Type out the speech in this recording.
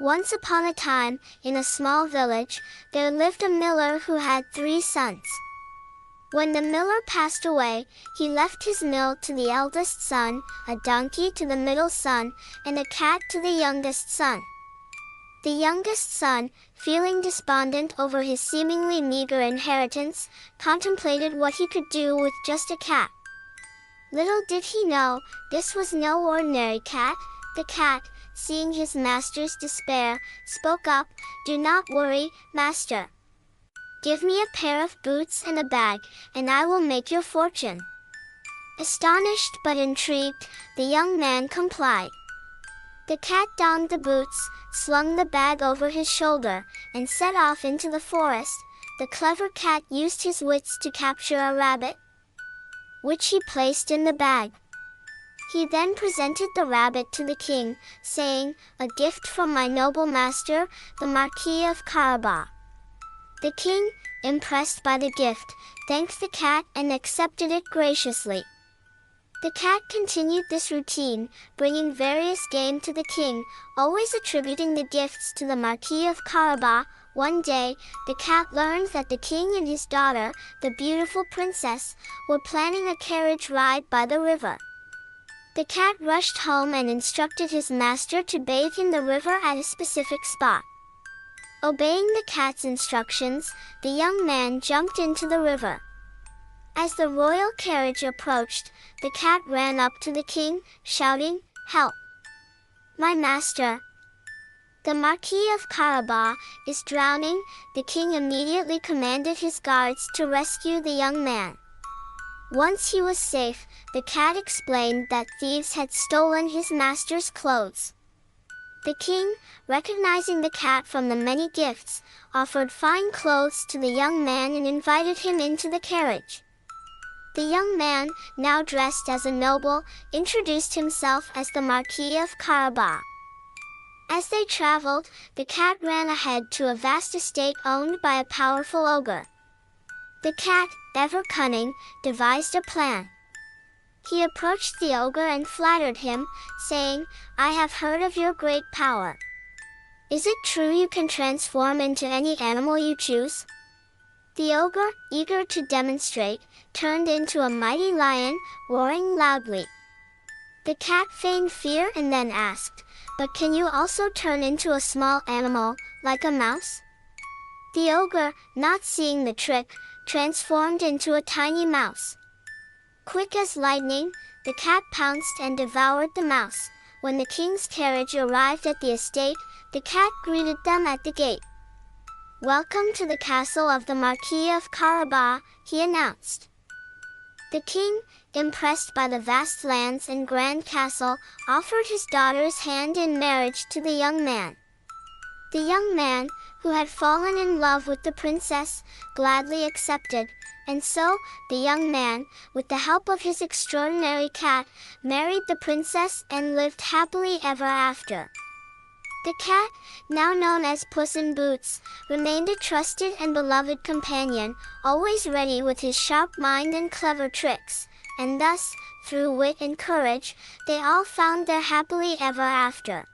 Once upon a time, in a small village, there lived a miller who had 3 sons. When the miller passed away, he left his mill to the eldest son, a donkey to the middle son, and a cat to the youngest son. The youngest son, feeling despondent over his seemingly meager inheritance, contemplated what he could do with just a cat. Little did he know, this was no ordinary cat. The cat, seeing his master's despair, spoke up, "Do not worry, master. Give me a pair of boots and a bag, and I will make your fortune." Astonished but intrigued, the young man complied. The cat donned the boots, slung the bag over his shoulder, and set off into the forest. The clever cat used his wits to capture a rabbit, which he placed in the bag. He then presented the rabbit to the king, saying, "A gift from my noble master, the Marquis of Carabas." The king, impressed by the gift, thanked the cat and accepted it graciously. The cat continued this routine, bringing various game to the king, always attributing the gifts to the Marquis of Carabas. One day, the cat learned that the king and his daughter, the beautiful princess, were planning a carriage ride by the river. The cat rushed home and instructed his master to bathe in the river at a specific spot. Obeying the cat's instructions, the young man jumped into the river. As the royal carriage approached, the cat ran up to the king, shouting, "Help! My master, the Marquis of Carabas, is drowning." The king immediately commanded his guards to rescue the young man. Once he was safe, the cat explained that thieves had stolen his master's clothes. The king, recognizing the cat from the many gifts, offered fine clothes to the young man and invited him into the carriage. The young man, now dressed as a noble, introduced himself as the Marquis of Carabas. As they traveled, the cat ran ahead to a vast estate owned by a powerful ogre. The cat, ever cunning, devised a plan. He approached the ogre and flattered him, saying, "I have heard of your great power. Is it true you can transform into any animal you choose?" The ogre, eager to demonstrate, turned into a mighty lion, roaring loudly. The cat feigned fear and then asked, "But can you also turn into a small animal, like a mouse?" The ogre, not seeing the trick, transformed into a tiny mouse. Quick as lightning, the cat pounced and devoured the mouse. When the king's carriage arrived at the estate, the cat greeted them at the gate. "Welcome to the castle of the Marquis of Carabas," he announced. The king, impressed by the vast lands and grand castle, offered his daughter's hand in marriage to the young man. The young man, who had fallen in love with the princess, gladly accepted, and so, the young man, with the help of his extraordinary cat, married the princess and lived happily ever after. The cat, now known as Puss in Boots, remained a trusted and beloved companion, always ready with his sharp mind and clever tricks, and thus, through wit and courage, they all found their happily ever after.